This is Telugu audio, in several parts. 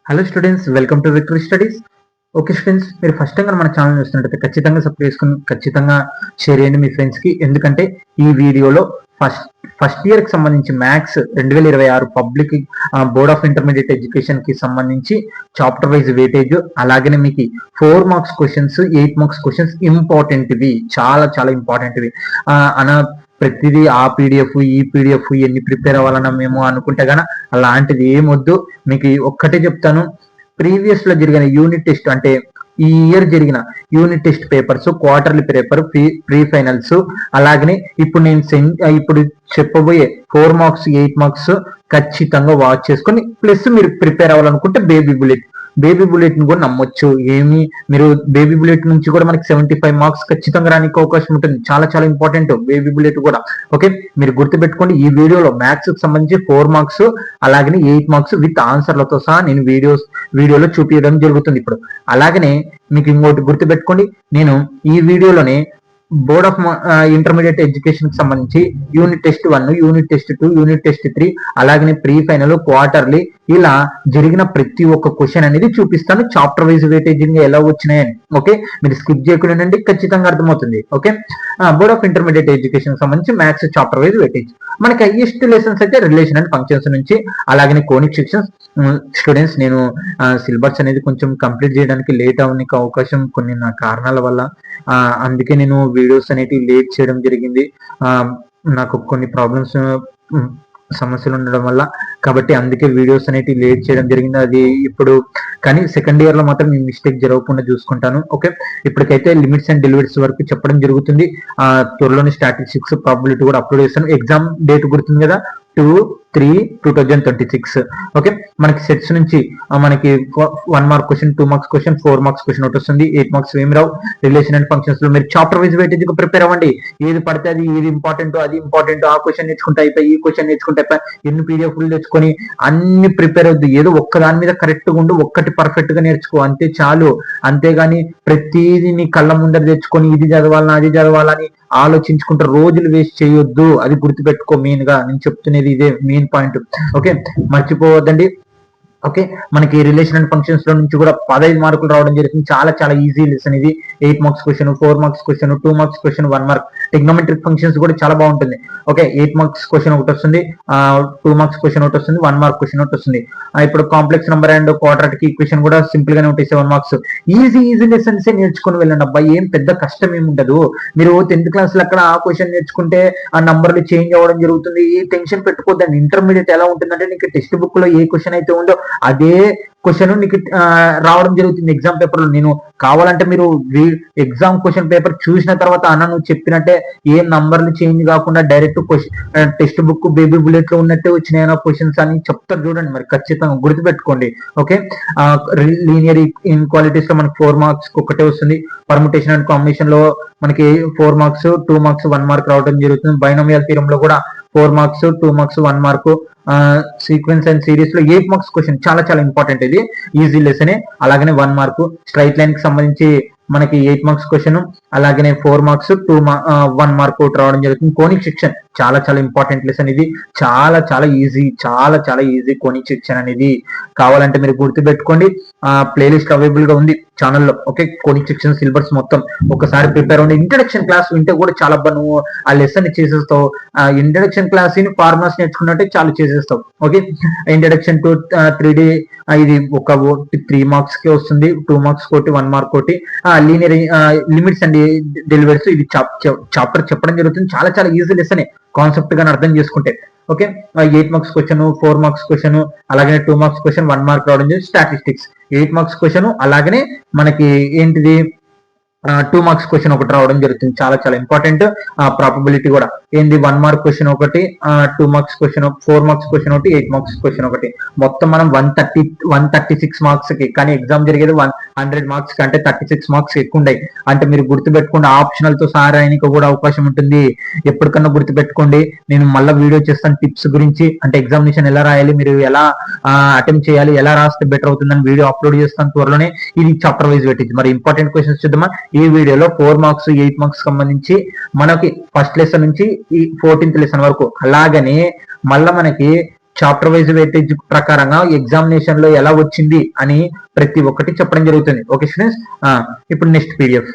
Hello students, welcome to victory studies. Okay students, మీరు ఫస్ట్ టైం మన ఛానల్ చూస్తున్నట్టయితే ఖచ్చితంగా సబ్స్క్రైబ్ చేసుకుని ఖచ్చితంగా షేర్ చేయండి మీ ఫ్రెండ్స్కి. ఎందుకంటే ఈ వీడియోలో ఫస్ట్ ఇయర్కి సంబంధించి maths 2026 public board of intermediate ఎడ్యుకేషన్కి సంబంధించి చాప్టర్ వైజ్ వెయిటేజ్, అలాగే మీకు 4 మార్క్స్ క్వశ్చన్స్, 8 మార్క్స్ క్వశ్చన్స్ ఇంపార్టెంట్వి, చాలా చాలా ఇంపార్టెంట్వి అన ప్రతిదీ ఆ పీడిఎఫ్ ఈ పీడిఎఫ్ ఎన్ని ప్రిపేర్ అవ్వాలన్నా మేము అనుకుంటే గానీ అలాంటిది ఏమొద్దు. మీకు ఒక్కటే చెప్తాను, ప్రీవియస్ లో జరిగిన యూనిట్ టెస్ట్ అంటే ఈ ఇయర్ జరిగిన unit test papers, quarterly paper, pre finals, అలాగనే ఇప్పుడు నేను ఇప్పుడు చెప్పబోయే 4 మార్క్స్ 8 మార్క్స్ ఖచ్చితంగా వాచ్ చేసుకొని ప్లస్ మీరు ప్రిపేర్ అవ్వాలనుకుంటే బేబీ బుల్లెట్ ని కూడా నమ్మొచ్చు. మీరు బేబీ బుల్లెట్ నుంచి కూడా మనకి 75 మార్క్స్ ఖచ్చితంగా రానికి అవకాశం ఉంటుంది. చాలా చాలా ఇంపార్టెంట్ బేబీ బుల్లెట్ కూడా. ఓకే, మీరు గుర్తుపెట్టుకోండి, ఈ వీడియోలో మ్యాథ్స్ కి సంబంధించి 4 మార్క్స్ అలాగే 8 మార్క్స్ విత్ ఆన్సర్లతో సహా నేను వీడియోలో చూపించడం జరుగుతుంది ఇప్పుడు. అలాగనే మీకు ఇంకోటి గుర్తుపెట్టుకోండి, నేను ఈ వీడియోలోనే బోర్డ్ ఆఫ్ ఇంటర్మీడియట్ ఎడ్యుకేషన్ కి సంబంధించి unit test 1, unit test 2, unit test 3, అలాగే ప్రీ ఫైనల్, క్వార్టర్లీ ఇలా జరిగిన ప్రతి ఒక్క క్వశ్చన్ అనేది చూపిస్తాను, చాప్టర్ వైజ్ వెయిటేజింగ్ ఎలా వచ్చినాయని. ఓకే, మీరు స్కిప్ చేయకుండా ఖచ్చితంగా అర్థమవుతుంది. Okay, board of intermediate education సంబంధించి మ్యాథ్స్ చాప్టర్ వైజ్ వెయిటేజ్. మనకి హైయెస్ట్ లెసన్స్ అయితే రిలేషన్ అండ్ ఫంక్షన్స్ నుంచి, అలాగే కోనిక్ సెక్షన్స్. స్టూడెంట్స్, నేను సిలబస్ అనేది కొంచెం కంప్లీట్ చేయడానికి లేట్ అవడానికి అవకాశం కొన్ని నా కారణాల వల్ల, అందుకే నేను వీడియోస్ అనేవి లేట్ చేయడం జరిగింది. నాకు కొన్ని ప్రాబ్లమ్స్ సమస్యలు ఉండడం వల్ల, కాబట్టి అందుకే వీడియోస్ అనేవి లేట్ చేయడం జరిగింది. అది ఇప్పుడు కానీ సెకండ్ ఇయర్ లో మాత్రం మీ మిస్టేక్ జరగకుండా చూసుకుంటాను. ఓకే, ఇప్పటికైతే లిమిట్స్ అండ్ డెలివరీస్ వరకు చెప్పడం జరుగుతుంది. త్వరలోని స్టాటిస్టిక్స్ ప్రాబిలిటీ కూడా అప్లోడ్ చేస్తాను. ఎగ్జామ్ డేట్ గుర్తుంది కదా, 2/3/2026. ఓకే, మనకి సెట్స్ నుంచి మనకి 1 mark question, 2 marks question, 4 marks question ఒకటి వస్తుంది. 8 మార్క్స్ ఏమి రావు. రిలేషన్ అండ్ ఫంక్షన్స్ లో మీరు చాప్టర్ వైజ్ వెయిటేజ్ ప్రిపేర్ అవ్వండి. ఏది పడితే అది, ఏది ఇంపార్టెంట్ అది ఇంపార్టెంట్, ఆ క్వశ్చన్ నేర్చుకుంటే అయిపోయి, ఈ క్వశ్చన్ నేర్చుకుంటే అయిపోయి, ఎన్ని పీడిఎఫ్లు తెచ్చుకొని అన్ని ప్రిపేర్ అవుద్ది. ఏదో ఒక్క దాని మీద కరెక్ట్ గా ఉండు, ఒక్కటి పర్ఫెక్ట్ గా నేర్చుకో, అంతే చాలు. అంతేగాని ప్రతిదీ నీ కళ్ళ ముందర తెచ్చుకొని ఇది చదవాలని అది చదవాలని ఆలోచించుకుంటే రోజులు వేస్ట్ చేయొద్దు. అది గుర్తుపెట్టుకో. మెయిన్ గా నేను చెప్తున్నది ఇదే మెయిన్ పాయింట్. ఓకే, మర్చిపోవద్దండి. ఓకే, మనకి రిలేషన్ అండ్ ఫంక్షన్స్ లో నుంచి కూడా 15 మార్కులు రావడం జరుగుతుంది. చాలా చాలా ఈజీ లెసన్ ఇది. 8 marks question, 4 marks question, 2 marks question, 1 mark. Trigonometric functions కూడా చాలా బాగుంటుంది. ఓకే, 8 మార్క్స్ క్వశ్చన్ ఒకటి వస్తుంది, 2 మార్క్స్ క్వశ్చన్ ఒకటి వస్తుంది, 1 మార్క్ క్వశ్చన్ ఒకటి వస్తుంది. ఇప్పుడు complex number and quadratic equation కూడా సింపుల్ గానే ఉంటాయి, 7 మార్క్స్. ఈజీ లెసన్స్ నేర్చుకుని వెళ్ళండి అబ్బాయి, ఏం పెద్ద కష్టం ఏమి ఉండదు. మీరు 10th క్లాస్ లో అక్కడ ఆ క్వశ్చన్ నేర్చుకుంటే ఆ నంబర్లు చేంజ్ అవ్వడం జరుగుతుంది. ఈ టెన్షన్ పెట్టుకోద్దండి. ఇంటర్మీడియట్ ఎలా ఉంటుందంటే, నీకు టెక్స్ట్ బుక్ లో ఏ క్వశ్చన్ అయితే ఉందో అదే క్వశ్చన్ నీకు రావడం జరుగుతుంది ఎగ్జామ్ పేపర్ లో. నేను కావాలంటే మీరు ఎగ్జామ్ క్వశ్చన్ పేపర్ చూసిన తర్వాత అన్న నువ్వు చెప్పినట్టే ఏం నంబర్లు చేంజ్ కాకుండా direct question text book baby bullet లో ఉన్నట్టే వచ్చినాయన క్వశ్చన్స్ అని చెప్తారు చూడండి. మరి ఖచ్చితంగా గుర్తుపెట్టుకోండి. ఓకే, లీనియర్ ఇన్క్వాలిటీస్ లో మనకి 4 మార్క్స్ ఒకటే వస్తుంది. పర్ముటేషన్ అండ్ కాంబినేషన్ లో మనకి 4 మార్క్స్, 2 మార్క్స్, 1 మార్క్ రావడం జరుగుతుంది. బైనోమియల్ థియరం లో కూడా 4 marks, 2 marks, 1 mark. Sequence and series లో 8 మార్క్స్ క్వశ్చన్ చాలా చాలా ఇంపార్టెంట్. ఇది ఈజీ లెసన్. అలాగనే 1 మార్క్. స్ట్రైట్ లైన్ కి సంబంధించి మనకి 8 మార్క్స్ క్వశ్చన్, అలాగనే 4 మార్క్స్, 1 మార్క్ ఒకటి రావడం జరుగుతుంది. కోనిక్ సెక్షన్ చాలా చాలా ఇంపార్టెంట్ లెసన్ ఇది. చాలా చాలా ఈజీ కోనిక్ సెక్షన్ అనేది. కావాలంటే మీరు గుర్తుపెట్టుకోండి, ప్లేలిస్ట్ అవైలబుల్ గా ఉంది ఛానల్లో. ఓకే, కోనిక్ సెక్షన్ సిలబస్ మొత్తం ఒకసారి ప్రిపేర్ అవ్వండి. ఇంట్రడక్షన్ క్లాస్ వింటే కూడా చాలా నువ్వు ఆ లెసన్ చేసేస్తావు. ఇంట్రడక్షన్ క్లాస్ ఫార్ములాస్ నేర్చుకున్నట్టే చాలా చేసేస్తావు. ఓకే, ఇంట్రడక్షన్ టు 3D ఇది ఒక 3 మార్క్స్ కి వస్తుంది. 2 మార్క్స్ కోటి, 1 మార్క్ కోటి. లీనియర్ లిమిట్స్ అండ్ డెలివరీస్ ఇది చాప్టర్ చెప్పడం జరుగుతుంది. చాలా చాలా ఈజీ లెసన్ కాన్సెప్ట్ గా అర్థం చేసుకుంటే. Okay, 8 marks question, 4 marks question, అలాగే 2 మార్క్స్ క్వశ్చన్, 1 మార్క్ రావడం జరిగింది. స్టాటిస్టిక్స్ 8 మార్క్స్ క్వశ్చన్, అలాగనే మనకి ఏంటిది 2 మార్క్స్ క్వశ్చన్ ఒకటి రావడం జరుగుతుంది. చాలా చాలా ఇంపార్టెంట్. ప్రాబబిలిటీ కూడా ఏంది 1 మార్క్ క్వశ్చన్ ఒకటి, 2 మార్క్స్ క్వశ్చన్, 4 మార్క్స్ క్వశ్చన్ ఒకటి, 8 మార్క్స్ క్వశ్చన్ ఒకటి. మొత్తం మనం 136 మార్క్స్ కి, కానీ ఎగ్జామ్ జరిగేది 100 మార్క్స్ కి, అంటే 36 మార్క్స్ ఎక్కువ ఉన్నాయి. అంటే మీరు గుర్తుపెట్టుకోండి, ఆప్షనల్ తో సహా రాయడానికి కూడా అవకాశం ఉంటుంది. ఎప్పటికన్నా గుర్తుపెట్టుకోండి. నేను మళ్ళీ వీడియో చేస్తాను టిప్స్ గురించి, అంటే ఎగ్జామినేషన్ ఎలా రాయాలి, మీరు ఎలా అటెంప్ట్ చేయాలి, ఎలా రాస్తే బెటర్ అవుతుందని వీడియో అప్లోడ్ చేస్తాను త్వరలోనే. ఇది చాప్టర్ వైజ్ వెయిటేజ్. మరి ఇంపార్టెంట్ క్వశ్చన్స్ చూద్దామా. ఈ వీడియోలో 4 మార్క్స్, 8 మార్క్స్ సంబంధించి మనకి ఫస్ట్ లెసన్ నుంచి ఈ 14th లెసన్ వరకు, అలాగనే మళ్ళా మనకి చాప్టర్ వైజ్ వెయిటేజ్ ప్రకారంగా ఎగ్జామినేషన్ లో ఎలా వచ్చింది అని ప్రతి ఒక్కటి చెప్పడం జరుగుతుంది. ఓకే స్టూడెంట్స్, ఇప్పుడు నెక్స్ట్ పీడిఎఫ్.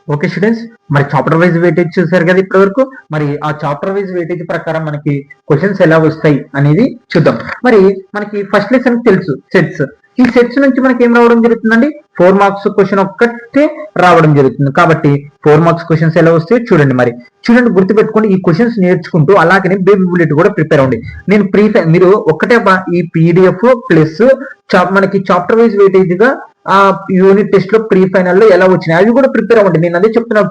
ఓకే స్టూడెంట్స్, మరి చాప్టర్ వైజ్ వెయిటేజ్ చూసారు కదా ఇప్పటి వరకు. మరి ఆ చాప్టర్ వైజ్ వెయిటేజ్ ప్రకారం మనకి క్వశ్చన్స్ ఎలా వస్తాయి అనేది చూద్దాం. మరి మనకి ఫస్ట్ లెసన్ తెలుసు సెట్స్. ఈ సెట్స్ నుంచి మనకి ఏం రావడం జరుగుతుందండి, 4 మార్క్స్ క్వశ్చన్ ఒక్కటే రావడం జరుగుతుంది. కాబట్టి 4 మార్క్స్ క్వశ్చన్స్ ఎలా వస్తాయి చూడండి. మరి చూడండి, గుర్తుపెట్టుకోండి, ఈ క్వశ్చన్స్ నేర్చుకుంటూ అలాగే బేబీ బుల్లెట్ కూడా ప్రిపేర్ అవ్వండి. నేను మీరు ఒక్కటే ఈ పీడిఎఫ్ ప్లస్ మనకి చాప్టర్ వైజ్ వెయిటేజ్ గా ఆ యూనిట్ టెస్ట్ లో ప్రీ ఫైనల్ లో ఎలా వచ్చినాయి అవి కూడా ప్రిపేర్ అవ్వండి. నేను అదే చెప్తున్నా,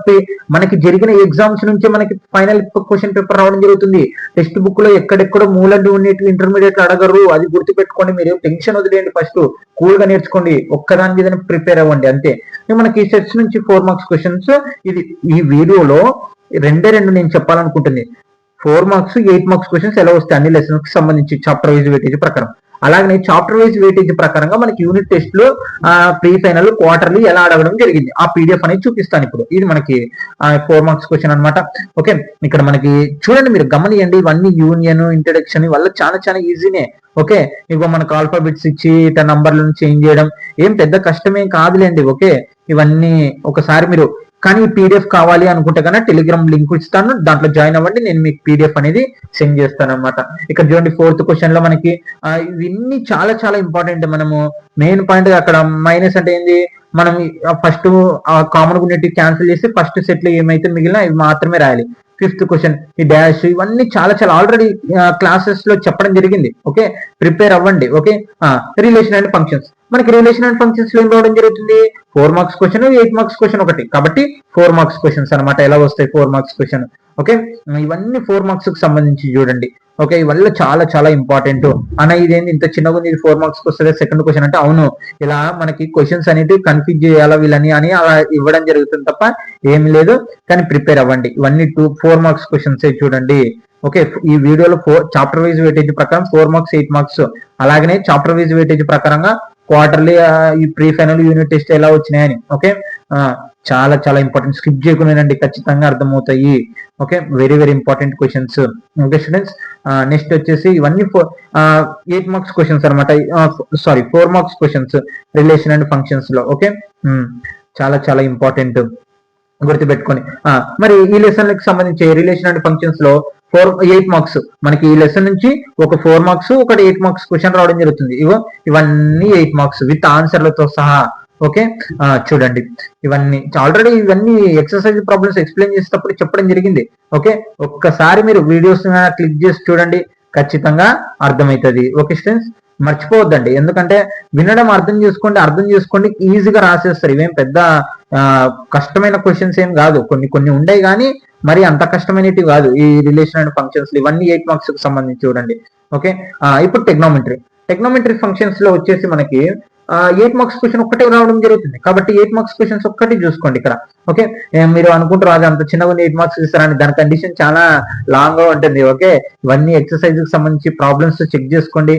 మనకి జరిగిన ఎగ్జామ్స్ నుంచే మనకి ఫైనల్ క్వశ్చన్ పేపర్ రావడం జరుగుతుంది. టెక్స్ట్ బుక్ లో ఎక్కడెక్కడో మూలండి ఉండేవి ఇంటర్మీడియట్ అడగరు, అది గుర్తుపెట్టుకోండి. మీరు టెన్షన్ వదిలేయండి, ఫస్ట్ కూల్ గా నేర్చుకోండి, ఒక్కదాని మీద ప్రిపేర్ అవ్వండి అంతే. మనకి సెట్స్ నుంచి 4 మార్క్స్ క్వశ్చన్స్ ఇది ఈ వీడియోలో రెండు నేను చెప్పాలనుకుంటుంది. 4 మార్క్స్ 8 మార్క్స్ క్వశ్చన్స్ ఎలా వస్తాయి అన్ని లెసన్స్ కి సంబంధించి చాప్టర్ వైజ్ వెయిటేజ్ ప్రకారం. అలాగే చాప్టర్ వైజ్ వెయిటేజ్ ప్రకారంగా మనకి యూనిట్ టెస్ట్ లో ప్రీ ఫైనల్ క్వార్టర్లీ ఎలా అడగడం జరిగింది ఆ పీడిఎఫ్ అనేది చూపిస్తాను ఇప్పుడు. ఇది మనకి 4 మార్క్స్ క్వశ్చన్ అనమాట. ఓకే, ఇక్కడ మనకి చూడండి, మీరు గమనియండి, ఇవన్నీ యూనియన్ ఇంట్రడక్షన్ వల్ల చాలా చాలా ఈజీనే. ఓకే, ఇవ్వ మనకు ఆల్ఫాబెట్స్ ఇచ్చి ఇట్లా నంబర్లను చేంజ్ చేయడం ఏం పెద్ద కష్టమేం కాదులేండి. ఓకే, ఇవన్నీ ఒకసారి మీరు కానీ పీడిఎఫ్ కావాలి అనుకుంటే కన్నా టెలిగ్రామ్ లింక్ ఇస్తాను, దాంట్లో జాయిన్ అవ్వండి, నేను మీకు పీడిఎఫ్ అనేది సెండ్ చేస్తాను అనమాట. ఇక్కడ చూడండి 4th క్వశ్చన్ లో మనకి ఇవన్నీ చాలా చాలా ఇంపార్టెంట్. మనము మెయిన్ పాయింట్ అక్కడ మైనస్ అంటే ఏంది, మనం ఫస్ట్ కామన్ యూనిట్ క్యాన్సిల్ చేసి ఫస్ట్ సెట్ లో ఏమైతే మిగిలిన ఇవి మాత్రమే రాయాలి. 5th క్వశ్చన్ ఈ డాష్ ఇవన్నీ చాలా చాలా ఆల్రెడీ క్లాసెస్ లో చెప్పడం జరిగింది. ఓకే, ప్రిపేర్ అవ్వండి. Okay, relation and functions. మనకి రిలేషన్ అండ్ ఫంక్షన్స్ లో ఏం రావడం జరుగుతుంది, 4 మార్క్స్ క్వశ్చన్ 8 మార్క్స్ క్వశ్చన్ ఒకటి, కాబట్టి 4 మార్క్స్ క్వశ్చన్స్ అనమాట. ఎలా వస్తాయి 4 మార్క్స్ క్వశ్చన్. ఓకే, ఇవన్నీ 4 మార్క్స్ కి సంబంధించి చూడండి. ఓకే, ఇవల్ల చాలా చాలా ఇంపార్టెంట్. అన్న ఇదేంటి ఇంత చిన్నగా ఉంది, ఇది 4 మార్క్స్ వస్తుంది సెకండ్ క్వశ్చన్ అంటే, అవును ఇలా మనకి క్వశ్చన్స్ అనేవి కన్ఫ్యూజ్ చేయాలా వీళ్ళని అని అలా ఇవ్వడం జరుగుతుంది తప్ప ఏమి లేదు. కానీ ప్రిపేర్ అవ్వండి, ఇవన్నీ 4 మార్క్స్ క్వశ్చన్స్ చూడండి. ఓకే, ఈ వీడియోలో చాప్టర్ వైజ్ వెయిటేజ్ ప్రకారం 4 మార్క్స్ 8 మార్క్స్, అలాగనే చాప్టర్ వైజ్ వెయిటేజ్ ప్రకారంగా క్వార్టర్లీ ఈ ప్రీ ఫైనల్ యూనిట్ టెస్ట్ ఎలా వచ్చినాయని. ఓకే, చాలా చాలా ఇంపార్టెంట్, స్కిప్ చేయకుండా ఖచ్చితంగా అర్థమవుతాయి. Okay, very very important questions. Okay students, next వచ్చేసి ఇవన్నీ 8 మార్క్స్ క్వశ్చన్స్ అనమాట. Sorry 4 marks questions relation and functions లో. ఓకే, చాలా చాలా ఇంపార్టెంట్, గుర్తుపెట్టుకొని. మరి ఈ లెసన్ కి సంబంధించి రిలేషన్ అండ్ ఫంక్షన్స్ లో 8 మార్క్స్ మనకి ఈ లెసన్ నుంచి ఒక 4 మార్క్స్ ఒకటి 8 మార్క్స్ క్వశ్చన్ రావడం జరుగుతుంది. ఇవన్నీ 8 మార్క్స్ విత్ ఆన్సర్లతో సహా. ఓకే, చూడండి, ఇవన్నీ ఇవన్నీ ఎక్సర్సైజ్ ప్రాబ్లమ్స్ ఎక్స్ప్లెయిన్ చేసేటప్పుడు చెప్పడం జరిగింది. ఓకే, ఒక్కసారి మీరు వీడియోస్ క్లిక్ చేసి చూడండి, ఖచ్చితంగా అర్థమవుతుంది. ఓకే స్టూడెంట్స్, మర్చిపోవద్దండి, ఎందుకంటే వినడం అర్థం చేసుకోండి ఈజీగా రాసేస్తారు. ఇవేం పెద్ద కష్టమైన క్వశ్చన్స్ ఏం కాదు, కొన్ని ఉండేవి కానీ మరి అంత కష్టమైనవి కాదు. ఈ రిలేషన్ అండ్ ఫంక్షన్స్ ఇవన్నీ 8 మార్క్స్ కి సంబంధించి చూడండి. ఓకే, ఇప్పుడు టెక్నోమెట్రీ ఫంక్షన్స్ లో వచ్చేసి మనకి 8 మార్క్స్ క్వశ్చన్ ఒక్కటే రావడం జరుగుతుంది. కాబట్టి 8 మార్క్స్ క్వశ్చన్స్ ఒక్కటి చూసుకోండి ఇక్కడ. ఓకే, మీరు అనుకుంటారు అది అంత చిన్నగా 8 మార్క్స్ ఇస్తారని, దాని కండిషన్ చాలా లాంగ్ గా ఉంటుంది. ఓకే, ఇవన్నీ ఎక్సర్సైజ్ కి సంబంధించి ప్రాబ్లమ్స్ చెక్ చేసుకోండి.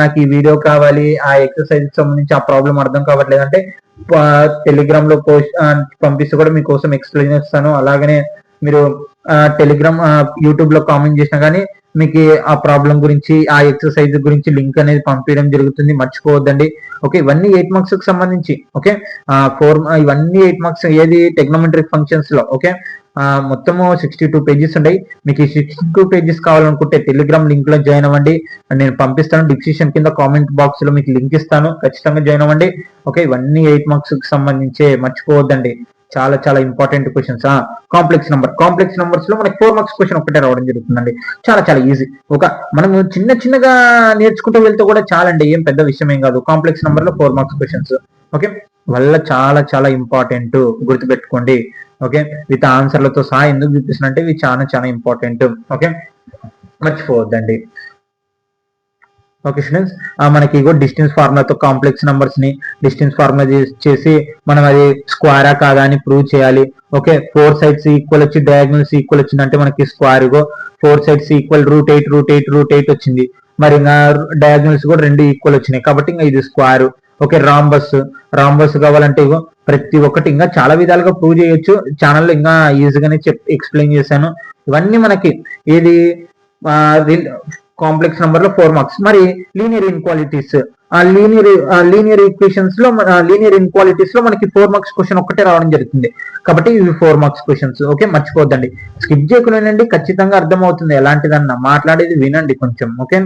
నాకు ఈ వీడియో కావాలి, ఆ ఎక్సర్సైజ్ కి సంబంధించి ఆ ప్రాబ్లం అర్థం కావట్లేదు అంటే టెలిగ్రామ్ లో పోస్ట్ పంపిస్తే కూడా మీకోసం ఎక్స్ప్లెయిన్ చేస్తాను. అలాగనే మీరు టెలిగ్రామ్ యూట్యూబ్ లో కామెంట్ చేసినా కానీ మీకు ఆ ప్రాబ్లం గురించి ఆ ఎక్సర్సైజ్ గురించి లింక్ అనేది పంపించడం జరుగుతుంది, మర్చిపోవద్దండి. ఓకే, ఇవన్నీ 8 మార్క్స్ కి సంబంధించి. ఓకే, ఇవన్నీ 8 మార్క్స్ ఏది టెక్నోమెట్రిక్ ఫంక్షన్స్ లో. ఓకే, మొత్తము 62 పేజెస్ ఉంటాయి. మీకు ఈ 62 పేజెస్ కావాలనుకుంటే టెలిగ్రామ్ లింక్ లో జాయిన్ అవ్వండి, నేను పంపిస్తాను. డిస్క్రిప్షన్ కింద కామెంట్ బాక్స్ లో మీకు లింక్ ఇస్తాను, ఖచ్చితంగా జాయిన్ అవ్వండి. ఓకే, ఇవన్నీ 8 మార్క్స్ కి సంబంధించి, మర్చిపోవద్దండి, చాలా చాలా ఇంపార్టెంట్ క్వశ్చన్స్. కాంప్లెక్స్ నంబర్స్ లో మనకి 4 మార్క్స్ క్వశ్చన్ ఒకటే రావడం జరుగుతుందండి. చాలా చాలా ఈజీ. మనము చిన్నగా నేర్చుకుంటూ వెళ్తే కూడా చాలండి, ఏం పెద్ద విషయం ఏం కాదు. కాంప్లెక్స్ నంబర్ లో 4 మార్క్స్ క్వశ్చన్స్. ఓకే, వల్ల చాలా చాలా ఇంపార్టెంట్, గుర్తుపెట్టుకోండి. ఓకే, విత్ ఆన్సర్లతో సహా ఎందుకు చూపిస్తున్నంటే ఇవి చాలా చాలా ఇంపార్టెంట్. ఓకే, మర్చిపోవద్దండి. ఓకే స్టూడెంట్స్, మనకి డిస్టెన్స్ ఫార్ములాతో కాంప్లెక్స్ నంబర్స్ ని డిస్టెన్స్ ఫార్ములా చేసి మనం అది స్క్వేరా కాదా అని ప్రూవ్ చేయాలి. ఓకే, 4 సైడ్స్ ఈక్వల్ వచ్చి డయాగ్నల్స్ ఈక్వల్ వచ్చిందంటే మనకి స్క్వేర్ 4 సైడ్స్ ఈక్వల్ √8 వచ్చింది. మరి ఇంకా డయాగ్నల్స్ కూడా 2 ఈక్వల్ వచ్చినాయి కాబట్టి ఇంకా ఇది స్క్వేర్. ఓకే, రాంబస్ కావాలంటే ప్రతి ఒక్కటి ఇంకా చాలా విధాలుగా ప్రూవ్ చేయొచ్చు. ఛానల్లో ఇంకా ఈజీగానే ఎక్స్ప్లెయిన్ చేశాను. ఇవన్నీ మనకి ఏది కాంప్లెక్స్ నెంబర్ లో 4 మార్క్స్. మరి లీనియర్ ఇన్క్వాలిటీస్, లీనియర్ ఈక్వేషన్స్ లో లీనియర్ ఇన్క్వాలిటీస్ లో మనకి 4 మార్క్స్ క్వశ్చన్ ఒక్కటే రావడం జరుగుతుంది. కాబట్టి ఇవి 4 మార్క్స్ క్వశ్చన్స్. ఓకే, మర్చిపోద్దండి, స్కిప్ చేయకుండా ఖచ్చితంగా అర్థమవుతుంది ఎలాంటిదన్నా, మాట్లాడేది వినండి కొంచెం. ఓకే,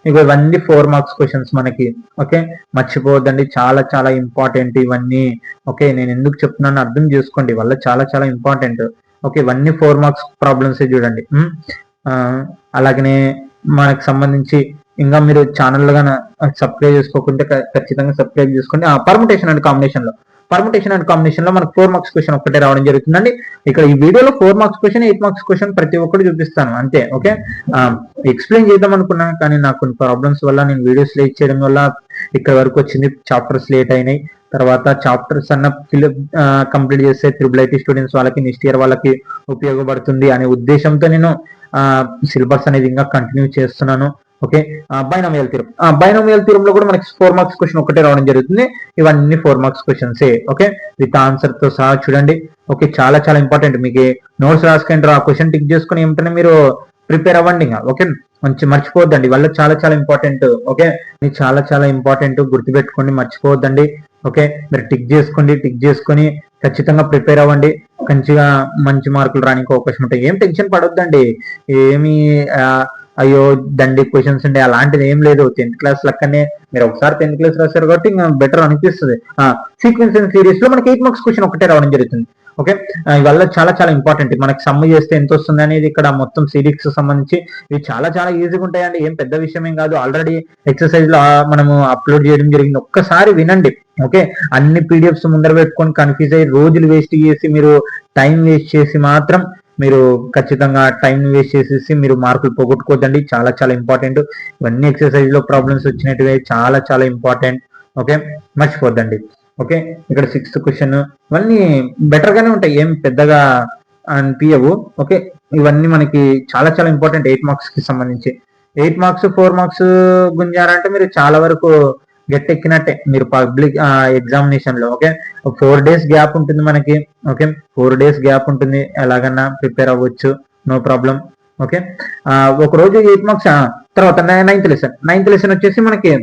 ఇక ఇవన్నీ 4 మార్క్స్ క్వశ్చన్స్ మనకి. ఓకే, మర్చిపోవద్దండి, చాలా చాలా ఇంపార్టెంట్ ఇవన్నీ. ఓకే, నేను ఎందుకు చెప్తున్నాను అర్థం చేసుకోండి, వల్ల చాలా చాలా ఇంపార్టెంట్. ఓకే, ఇవన్నీ 4 మార్క్స్ ప్రాబ్లమ్స్ చూడండి. అలాగనే మనకు సంబంధించి ఇంకా మీరు ఛానల్ గా సబ్స్క్రైబ్ చేసుకోకుంటే ఖచ్చితంగా సబ్స్క్రైబ్ చేసుకోండి. పర్ముటేషన్ అండ్ కాంబినేషన్ లో మనకు 4 మార్క్స్ క్వశ్చన్ ఒక్కటే రావడం జరుగుతుందండి. ఇక్కడ ఈ వీడియోలో 4 మార్క్స్ క్వశ్చన్, 8 మార్క్స్ క్వశ్చన్ ప్రతి ఒక్కటి చూపిస్తాను అంతే. ఓకే, ఎక్స్ప్లెయిన్ చేద్దాం అనుకున్నా కానీ నాకు కొన్ని ప్రాబ్లమ్స్ వల్ల నేను వీడియోస్ లేట్ చేయడం వల్ల ఇక్కడ వరకు వచ్చింది. చాప్టర్స్ లేట్ అయినాయి. తర్వాత చాప్టర్స్ అన్న కంప్లీట్ చేస్తే త్రిబుల్ స్టూడెంట్స్ వాళ్ళకి నెక్స్ట్ ఇయర్ వాళ్ళకి ఉపయోగపడుతుంది అనే ఉద్దేశంతో నేను సిలబస్ అనేది ఇంకా కంటిన్యూ చేస్తున్నాను. ఓకే, బైనామియల్ థియరం లో కూడా మనకి 4 మార్క్స్ క్వశ్చన్ ఒకటే రావడం జరుగుతుంది. ఇవన్నీ 4 marks questions. Okay, with answer తో సహా చూడండి. ఓకే, చాలా చాలా ఇంపార్టెంట్. మీకు నోట్స్ రాసుకుంటారు, ఆ క్వశ్చన్ టిక్ చేసుకుని ఏమిటనే మీరు ప్రిపేర్ అవ్వండి ఇంకా. ఓకే, మంచి మర్చిపోవద్దండి, వల్ల చాలా చాలా ఇంపార్టెంట్. ఓకే, చాలా చాలా ఇంపార్టెంట్, గుర్తుపెట్టుకోండి, మర్చిపోవద్దండి. ఓకే, మీరు టిక్ చేసుకొని ఖచ్చితంగా ప్రిపేర్ అవ్వండి. మంచిగా మంచి మార్కులు రానికి అవకాశం ఉంటాయి. ఏం టెన్షన్ పడొద్దండి, ఏమి అయ్యో దండి క్వశ్చన్స్ ఉండే అలాంటిది ఏం లేదు. 10th క్లాస్ లెక్కనే మీరు ఒకసారి 10th క్లాస్ రాశారు కాబట్టి ఇంకా బెటర్ అనిపిస్తుంది. సీక్వెన్స్ అండ్ సిరీస్ లో మనకి 8 మార్క్స్ క్వశ్చన్ ఒకటే రావడం జరుగుతుంది. ఓకే, ఇవల్ల చాలా చాలా ఇంపార్టెంట్. మనకి సమ్ చేస్తే ఎంత వస్తుంది అనేది ఇక్కడ మొత్తం సిరీస్ సంబంధించి ఇవి చాలా చాలా ఈజీగా ఉంటాయండి, ఏం పెద్ద విషయం ఏం కాదు. ఆల్రెడీ ఎక్సర్సైజ్ లో మనము అప్లోడ్ చేయడం జరిగింది, ఒక్కసారి వినండి. ఓకే, అన్ని పీడిఎఫ్స్ ముందర పెట్టుకొని కన్ఫ్యూజ్ అయ్యి రోజులు వేస్ట్ చేసి మీరు టైం వేస్ట్ చేసి మాత్రం మీరు ఖచ్చితంగా టైం వేస్ట్ చేసేసి మీరు మార్కులు పోగొట్టుకోవద్దండి. చాలా చాలా ఇంపార్టెంట్. ఇవన్నీ ఎక్సర్సైజ్ లో ప్రాబ్లమ్స్ వచ్చినట్టువే, చాలా చాలా ఇంపార్టెంట్. ఓకే, మర్చిపోద్దండి. ఓకే, ఇక్కడ 6th క్వశ్చన్ ఇవన్నీ బెటర్ గానే ఉంటాయి, ఏం పెద్దగా అనిపించవు. ఓకే, ఇవన్నీ మనకి చాలా చాలా ఇంపార్టెంట్ 8 మార్క్స్ కి సంబంధించి. 8 మార్క్స్ 4 మార్క్స్ గుంజారంటే మీరు చాలా వరకు గట్టెక్కినట్టే మీరు పబ్లిక్ ఎగ్జామినేషన్ లో. ఓకే, 4 days గ్యాప్ ఉంటుంది మనకి. ఓకే, 4 days గ్యాప్ ఉంటుంది, ఎలాగన్నా ప్రిపేర్ అవ్వచ్చు, నో ప్రాబ్లం. ఓకే, ఒక రోజు 8 మార్క్స్. తర్వాత 9th లెసన్ వచ్చేసి మనకి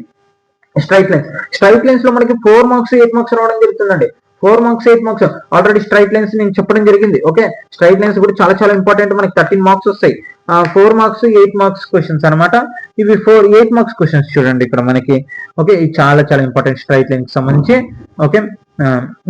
స్ట్రైట్ లైన్స్ లో మనకి 4 మార్క్స్ 8 మార్క్స్ రావడం జరుగుతుందండి. 4 marks 8 marks already straight lines నేను చెప్పడం జరిగింది. ఓకే, స్ట్రైట్ లైన్స్ కూడా చాలా చాలా ఇంపార్టెంట్, మనకి 13 మార్క్స్ వస్తాయి. 4 మార్క్స్ 8 మార్క్స్ క్వశ్చన్స్ అనమాట. ఇవి 8 మార్క్స్ క్వశ్చన్స్ చూడండి ఇక్కడ మనకి. ఓకే, ఇది చాలా చాలా ఇంపార్టెంట్ స్ట్రైట్ లైన్స్ సంబంధించి. ఓకే,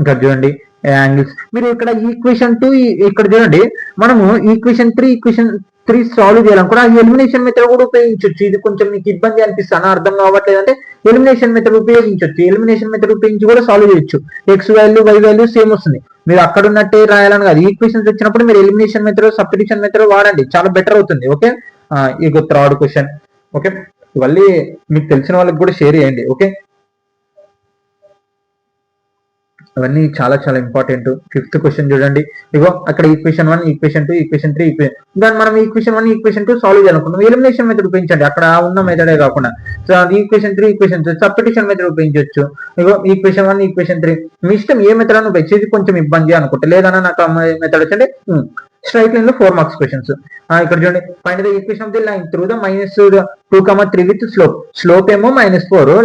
ఇంకా చూడండి యాంగిల్స్. మీరు ఇక్కడ ఈక్వేషన్ 2 ఇక్కడ చూడండి, మనము ఈక్వేషన్ 3 సాల్వ్ చేయాలనుకున్నా ఎలిమినేషన్ మెథడ్ కూడా ఉపయోగించవచ్చు. ఇది కొంచెం మీకు ఇబ్బంది అనిపిస్తాను, అర్థం కావట్లేదు అంటే ఎలిమినేషన్ మెథడ్ ఉపయోగించవచ్చు. ఎలిమినేషన్ మెథడ్ ఉపయోగించి కూడా సాల్వ్ చేయొచ్చు. X value Y value same వస్తుంది, మీరు అక్కడ ఉన్నట్టే రాయాలని కాదు. ఈక్వేషన్స్ వచ్చినప్పుడు మీరు ఎలిమినేషన్ మెథడ్ సబ్స్టిట్యూషన్ మెథడ్ వాడండి, చాలా బెటర్ అవుతుంది. ఓకే, ఇక 3rd క్వశ్చన్. ఓకే, ఇవన్నీ మీకు తెలిసిన వాళ్ళకి కూడా షేర్ చేయండి. ఓకే, అవన్నీ చాలా చాలా ఇంపార్టెంట్. 5th క్వశ్చన్ చూడండి, ఇగో అక్కడ ఈక్వేషన్ 1 ఈక్వేషన్ 2 ఈక్వేషన్ 3 దాన్ని మనం ఈక్వేషన్ 1 ఈక్వేషన్ 2 సాల్వ్ చేయాలనుకున్నాం, ఎలిమినేషన్ మెథడ్ ఉపయోగించండి, అక్కడ ఉన్న మెథడే కాకుండా. సో అది ఈక్వేషన్ 3 ఈక్వేషన్ 2 సబ్స్టిట్యూషన్ మెథడ్ ఉపయోగించవచ్చు. ఇగో ఈక్వేషన్ 1 ఈక్వేషన్ 3 మీ ఇష్టం, ఏ మెథడ్ అని ఉపయోగించేది కొంచెం ఇబ్బంది అనుకుంటే, లేదన్నా నాకు మెథడ్ వచ్చండి. స్ట్రైట్ లైన్ లో 4 మార్క్స్ క్వశ్చన్స్. ఇక్కడ చూడండి, find the equation of the line through the -2, 3 with slope ఏమో -4.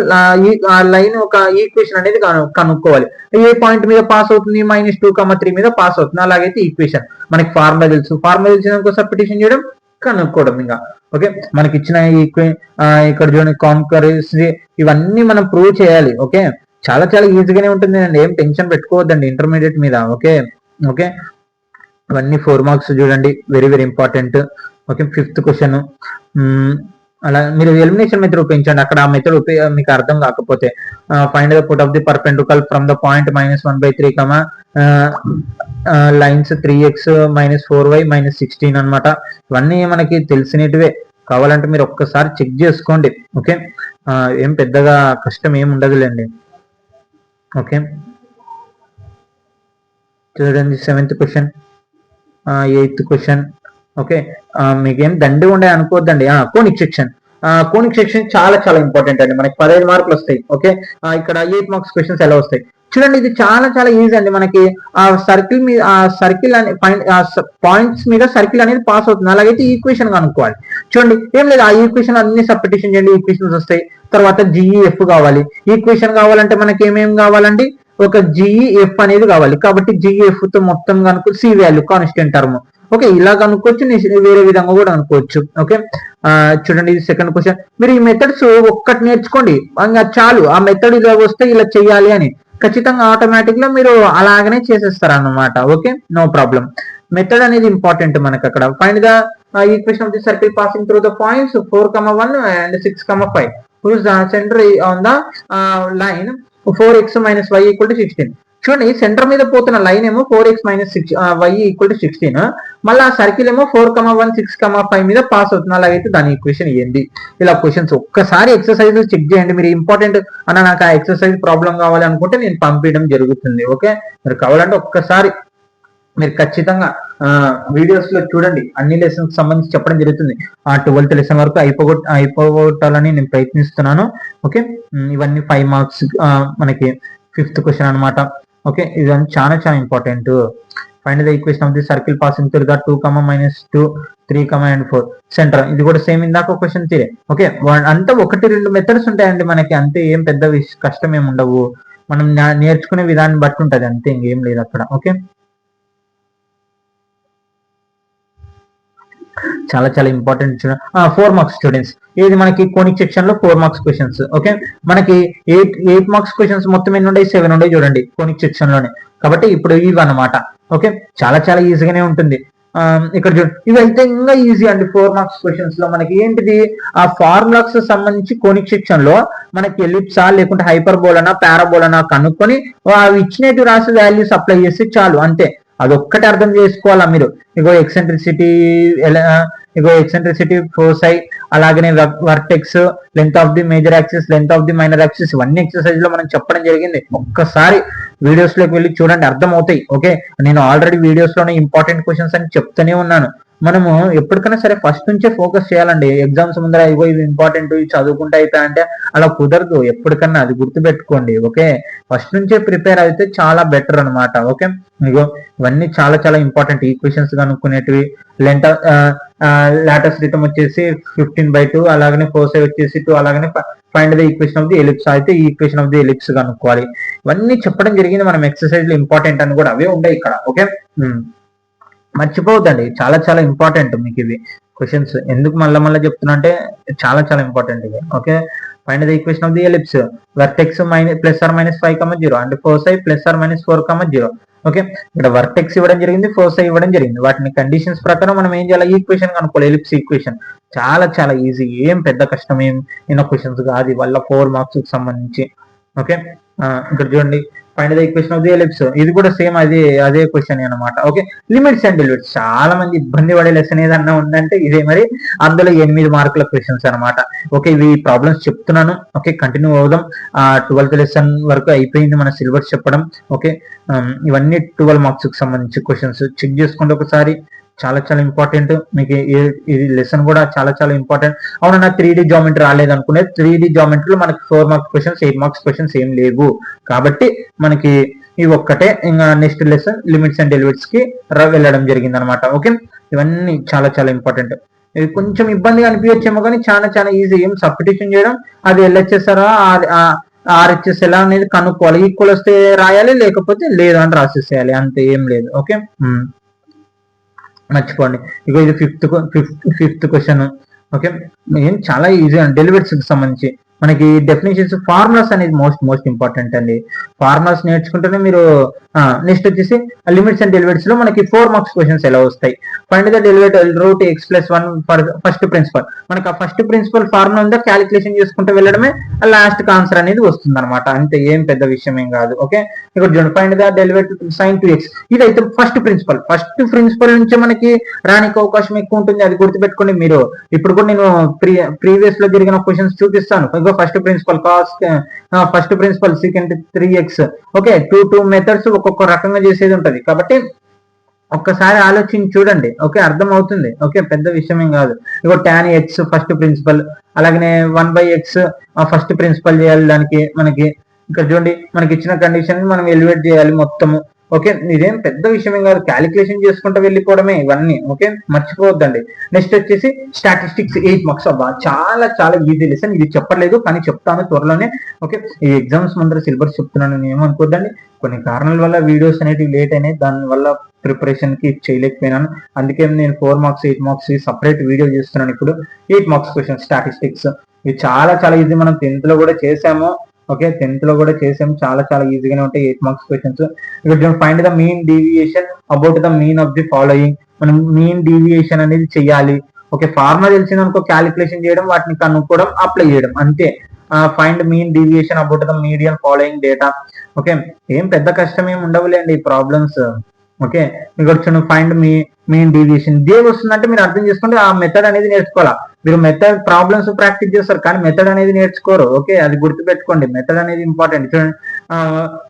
ఆ లైన్ ఒక ఈక్వేషన్ అనేది కనుక్కోవాలి, ఏ పాయింట్ మీద పాస్ అవుతుంది, -2, 3 మీద పాస్ అవుతుంది. అలాగైతే ఈక్వేషన్ మనకి ఫార్ములా తెలుసు, సబ్స్టిట్యూషన్ చేయడం, కనుక్కోవడం ఇంకా. ఓకే, మనకి ఇచ్చిన ఇక్కడ చూడండి కాన్కరెన్సీ ఇవన్నీ మనం ప్రూవ్ చేయాలి. ఓకే, చాలా చాలా ఈజీగానే ఉంటుంది అండి, ఏం టెన్షన్ పెట్టుకోవద్దండి ఇంటర్మీడియట్ మీద. ఓకే, ఓకే, అవన్నీ 4 మార్క్స్ చూడండి, very very important. Okay, 5th question. అలా మీరు ఎలిమినేషన్ మెథడ్ ఉపయోగించండి, అక్కడ ఆ మెథడ్ మీకు అర్థం కాకపోతే. Find the put off the perpendicular from the point -1/3, lines 3x -4y -16 అనమాట. ఇవన్నీ మనకి తెలిసినటివే, కావాలంటే మీరు ఒక్కసారి చెక్ చేసుకోండి. ఓకే, ఏం పెద్దగా కష్టం ఏం ఉండదులేండి. ఓకే, చూడండి 7th question, 8th question. Okay, మీకేం దండి ఉండే అనుకోవద్దండి. కోనిక్ సెక్షన్ కోనిక్ సెక్షన్ చాలా చాలా ఇంపార్టెంట్ అండి, మనకి 15 మార్కులు వస్తాయి. ఓకే, ఇక్కడ 8 మార్క్స్ క్వశ్చన్స్ ఎలా వస్తాయి చూడండి. ఇది చాలా చాలా ఈజీ అండి. మనకి ఆ సర్కిల్ మీద ఆ సర్కిల్ అనే పాయింట్స్ మీద సర్కిల్ అనేది పాస్ అవుతుంది. అలాగైతే ఈక్వేషన్ కనుక్కోవాలి. చూడండి ఏం లేదు, ఆ ఈక్వేషన్ అన్ని సబ్స్టిట్యూషన్ చేయండి, ఈక్వేషన్స్ వస్తాయి. తర్వాత జిఈఎఫ్ కావాలి. ఈక్వేషన్ కావాలంటే మనకి ఏమేమి కావాలండి, ఒక జిఈఎఫ్ అనేది కావాలి. కాబట్టి జిఈఎఫ్ తో మొత్తం కనుక్కో, C value constant term. Okay, ఇలా కనుక్కోవచ్చు, వేరే విధంగా కూడా అనుకోవచ్చు. ఓకే, చూడండి ఇది సెకండ్ క్వశ్చన్. మీరు ఈ మెథడ్స్ ఒక్కటి నేర్చుకోండి, ఇంకా చాలు. ఆ మెథడ్ ఇలా వస్తే ఇలా చేయాలి అని ఖచ్చితంగా ఆటోమేటిక్ గా మీరు అలాగనే చేసేస్తారు అన్నమాట. Okay, no problem. మెథడ్ అనేది ఇంపార్టెంట్ మనకి అక్కడ. Find the equation of the circle passing through the points 4,1 and 6,5 whose center on the line 4x minus y equal to 16. చూడండి సెంటర్ మీద పోతున్న లైన్ ఏమో 4x minus 6y equal to 16, మళ్ళీ ఆ సర్కిల్ ఏమో 4,1 6,5 మీద పాస్ అవుతుంది. అలాగైతే దాని ఈక్వేషన్ ఏంది? ఇలా క్వశ్చన్స్ ఒక్కసారి ఎక్సర్సైజ్ చెక్ చేయండి. మీరు ఇంపార్టెంట్ అన్న నాకు ఆ ఎక్సర్సైజ్ ప్రాబ్లం కావాలి అనుకుంటే నేను పంపించడం జరుగుతుంది. ఓకే, మీరు కావాలంటే ఒక్కసారి మీరు ఖచ్చితంగా వీడియోస్ లో చూడండి, అన్ని లెసన్స్ సంబంధించి చెప్పడం జరుగుతుంది. ఆ 12th లెసన్ వరకు అయిపోగొట్టాలని నేను ప్రయత్నిస్తున్నాను. ఓకే, ఇవన్నీ 5 మార్క్స్ మనకి 5th క్వశ్చన్ అనమాట. ఓకే, ఇవన్నీ చాలా చాలా important. Find the equation of the circle passing through the 2, -2, 3, and 4 centre. ఇది కూడా సేమ్ ఇందాక క్వశ్చన్ తీరే. ఓకే, అంతా 1-2 మెథడ్స్ ఉంటాయండి మనకి, అంతే. ఏం పెద్ద కష్టం ఏమి ఉండవు. మనం నేర్చుకునే విధాన్ని బట్టి ఉంటుంది, అంతే, ఇంకేం లేదు అక్కడ. ఓకే, చాలా చాలా ఇంపార్టెంట్. 4 మార్క్స్ స్టూడెంట్స్, ఇది మనకి కోనిక్ సెక్షన్ లో 4 మార్క్స్ క్వశ్చన్స్. ఓకే, మనకి 8 మార్క్స్ క్వశ్చన్స్ మొత్తం ఎన్ని ఉన్నాయి, 7 ఉన్నాయి చూడండి కోనిక్ సెక్షన్ లోనే. కాబట్టి ఇప్పుడు ఇవి అన్నమాట. ఓకే, చాలా చాలా ఈజీగానే ఉంటుంది. ఇక్కడ చూడండి, ఇవి అయితే ఇంకా ఈజీ అండి. 4 మార్క్స్ క్వశ్చన్స్ లో మనకి ఏంటిది, ఆ ఫార్ములాస్ సంబంధించి కోనిక్ సెక్షన్ లో మనకి ఎలిప్సా లేకుంటే హైపర్బోలనా పారాబోలనా కనుక్కొని అవి ఇచ్చినట్టు రాసి వాల్యూస్ అప్లై చేస్తే చాలు, అంతే. అదొక్కటి అర్థం చేసుకోవాలా మీరు. ఇగో ఎక్సెంట్రిసిటీ, ఫోసై, అలాగనే vertex, length of the major axis, length of the minor axis, ఇవన్నీ ఎక్సర్సైజ్ లో మనం చెప్పడం జరిగింది. ఒక్కసారి వీడియోస్ లోకి వెళ్ళి చూడండి, అర్థం అవుతాయి. ఓకే, నేను ఆల్రెడీ వీడియోస్ లోనే ఇంపార్టెంట్ క్వశ్చన్స్ అని చెప్తూనే ఉన్నాను. మనము ఎప్పటికైనా సరే ఫస్ట్ నుంచే ఫోకస్ చేయాలండి. ఎగ్జామ్స్ ముందర ఇగో ఇవి ఇంపార్టెంట్, ఇవి చదువుకుంటే అయిపోయాయంటే అలా కుదరదు. ఎప్పటికన్నా అది గుర్తుపెట్టుకోండి. ఓకే, ఫస్ట్ నుంచే ప్రిపేర్ అయితే చాలా బెటర్ అనమాట. ఓకే, ఇగో ఇవన్నీ చాలా చాలా ఇంపార్టెంట్. ఈక్వేషన్స్ కనుక్కునేటివి. లాటస్ రిథమ్ వచ్చేసి 15/2, అలాగనే ఫోర్సై వచ్చేసి 2, అలాగనే find the equation of the ellipse అయితే ఈ ఈక్వేషన్ ఆఫ్ ది ఎలిప్స్ కనుక్కోవాలి. ఇవన్నీ చెప్పడం జరిగింది మనం ఎక్సర్సైజ్ లో, ఇంపార్టెంట్ అని కూడా అవే ఉంటాయి ఇక్కడ. ఓకే, మర్చిపోవద్దండి, చాలా చాలా ఇంపార్టెంట్ మీకు ఇవి క్వశ్చన్స్. ఎందుకు మళ్ళీ చెప్తున్నా అంటే చాలా చాలా ఇంపార్టెంట్ ఇవి. Okay, find the equation of the ellipse, vertex +or-5,0 and foci +or-4,0. Okay, ఇక్కడ వర్టెక్స్ ఇవ్వడం జరిగింది, ఫోర్సై ఇవ్వడం జరిగింది. వాటిని కండిషన్స్ ప్రకారం మనం ఏం చేయాలి, ఈక్వేషన్ కనుక్కోవాలి, ఎలిప్స్ ఈక్వేషన్. చాలా చాలా ఈజీ, ఏం పెద్ద కష్టం ఏం ఎన్నో క్వశ్చన్స్ కాదు వల్ల 4 మార్క్స్ కి సంబంధించి. ఓకే, ఇక్కడ చూడండి, find the equation of the ellipse, ఇది కూడా సేమ్ అదే క్వశ్చన్ అనమాట. ఓకే, లిమిట్స్ అండ్ డెరివేటివ్స్, చాలా మంది ఇబ్బంది పడే లెసన్ ఏదన్నా ఉందంటే ఇదే. మరి అందులో 8 మార్కుల క్వశ్చన్స్ అనమాట. ఓకే, ఇవి ప్రాబ్లమ్స్ చెప్తున్నాను. ఓకే, కంటిన్యూ అవుదాం. 12th లెసన్ వరకు అయిపోయింది మన సిలబస్ చెప్పడం. ఓకే, ఇవన్నీ 12 మార్క్స్ కి సంబంధించి క్వశ్చన్స్. చెక్ చేసుకోండి ఒకసారి, చాలా చాలా ఇంపార్టెంట్ మీకు. ఈ లెసన్ కూడా చాలా చాలా ఇంపార్టెంట్. అవునా, నాకు 3D జామెట్రీ రాలేదు అనుకునే, 3D జామెట్రీలో మనకి 4 మార్క్స్ క్వశ్చన్స్, 8 మార్క్స్ క్వశ్చన్స్ ఏం లేవు. కాబట్టి మనకి ఇవి ఒక్కటే. ఇంకా next lesson limits and derivatives కి వెళ్ళడం జరిగింది అనమాట. ఓకే, ఇవన్నీ చాలా చాలా ఇంపార్టెంట్. ఇది కొంచెం ఇబ్బందిగా అనిపించేమో కానీ చాలా చాలా ఈజీ. ఏం సబ్స్టిట్యూషన్ చేయడం, అది ఎల్హెచ్ఎస్ఆరా ఆర్హెచ్ఎస్ ఎలా అనేది కనుక్కోవాలి. ఈక్వల్ వస్తే రాయాలి, లేకపోతే లేదు అని రాసేసేయాలి, అంతే, ఏం లేదు. ఓకే, మర్చిపోండి. ఇక ఇది ఫిఫ్త్ క్వశ్చన్. ఓకే, ఏం చాలా ఈజీ అండి. డెరివేటివ్స్ కి సంబంధించి మనకి డెఫినేషన్స్, ఫార్ములాస్ అనేది మోస్ట్ ఇంపార్టెంట్ అండి. ఫార్ములాస్ నేర్చుకుంటేనే మీరు. నెక్స్ట్ వచ్చేసి లిమిట్స్ అండ్ డెరివేటివ్స్ లో మనకి 4 మార్క్స్ క్వశ్చన్స్ ఎలా వస్తాయి. Find the derivative root x+1 for first principle. మనకి ఆ ఫస్ట్ ప్రిన్సిపల్ ఫార్ములా ఉందా, క్యాలిక్యులేషన్ చేసుకుంటూ వెళ్ళడమే లాస్ట్ ఆన్సర్ అనేది వస్తుంది అనమాట, అంతే. ఏం పెద్ద విషయం ఏం కాదు. ఓకే, ఇక్కడ చూడండి, find the derivative sin 2x. ఇదైతే ఫస్ట్ ప్రిన్సిపల్ నుంచి మనకి రానికి అవకాశం ఎక్కువ ఉంటుంది, అది గుర్తుపెట్టుకోండి మీరు. ఇప్పుడు కూడా నేను ప్రీవియస్ లో జరిగిన క్వశ్చన్స్ చూపిస్తాను. First principle secant 3x. Okay, 2 methods ఒక్కొక్క రకంగా చేసేది ఉంటది. కాబట్టి ఒక్కసారి ఆలోచించి చూడండి. ఓకే, అర్థం అవుతుంది. ఓకే, పెద్ద విషయం ఏం కాదు. ఇగో tan x ఫస్ట్ ప్రిన్సిపల్, అలాగనే 1/x ఫస్ట్ ప్రిన్సిపల్ చేయాలి. దానికి మనకి ఇక్కడ చూడండి, మనకి ఇచ్చిన కండిషన్ మనం ఎలివేట్ చేయాలి మొత్తము. ఓకే, ఇదేం పెద్ద విషయం ఏం కాదు, క్యాలిక్యులేషన్ చేసుకుంటూ వెళ్ళిపోవడమే ఇవన్నీ. ఓకే, మర్చిపోవద్దండి. నెక్స్ట్ వచ్చేసి స్టాటిస్టిక్స్ 8 మార్క్స్. అబ్బా, చాలా చాలా ఈజీ లెసన్. ఇది చెప్పలేదు కానీ చెప్తాను త్వరలోనే. ఓకే, ఈ ఎగ్జామ్స్ ముందర సిలబస్ చెప్తున్నాను, నేను ఏమనుకోద్దండి. కొన్ని కారణాల వల్ల వీడియోస్ అనేవి లేట్ అయినాయి, దాని వల్ల ప్రిపరేషన్ కి చేయలేకపోయినాను. అందుకే నేను 4 మార్క్స్ 8 మార్క్స్ సపరేట్ వీడియో చేస్తున్నాను. ఇప్పుడు 8 మార్క్స్ క్వశ్చన్ స్టాటిస్టిక్స్. ఇవి చాలా చాలా ఈజీ, మనం 10th లో కూడా చేసాము. ఓకే, 10th లో కూడా చేసాము, చాలా చాలా ఈజీగానే ఉంటాయి 8 మార్క్స్ క్వశ్చన్స్. ఇక్కడ find the mean deviation about the mean of the following. మనం మీన్ డీవియేషన్ అనేది చెయ్యాలి. ఓకే, ఫార్ములా తెలిసింది అనుకో, క్యాలిక్యులేషన్ చేయడం, వాటిని కనుక్కోవడం, అప్లై చేయడం, అంతే. Find mean deviation about the median following data. Okay, ఏం పెద్ద కష్టం ఏమి ఉండవులేండి ప్రాబ్లమ్స్. ఓకే, ఇక్కడ చూడండి, ఫైండ్ మీన్ డీవియేషన్. ఇదే వస్తుందంటే మీరు అర్థం చేసుకోండి, ఆ మెథడ్ అనేది నేర్చుకోవాలా. మీరు మెథడ్ ప్రాబ్లమ్స్ ప్రాక్టీస్ చేస్తారు కానీ మెథడ్ అనేది నేర్చుకోరు. ఓకే, అది గుర్తుపెట్టుకోండి, మెథడ్ అనేది ఇంపార్టెంట్. చూడండి,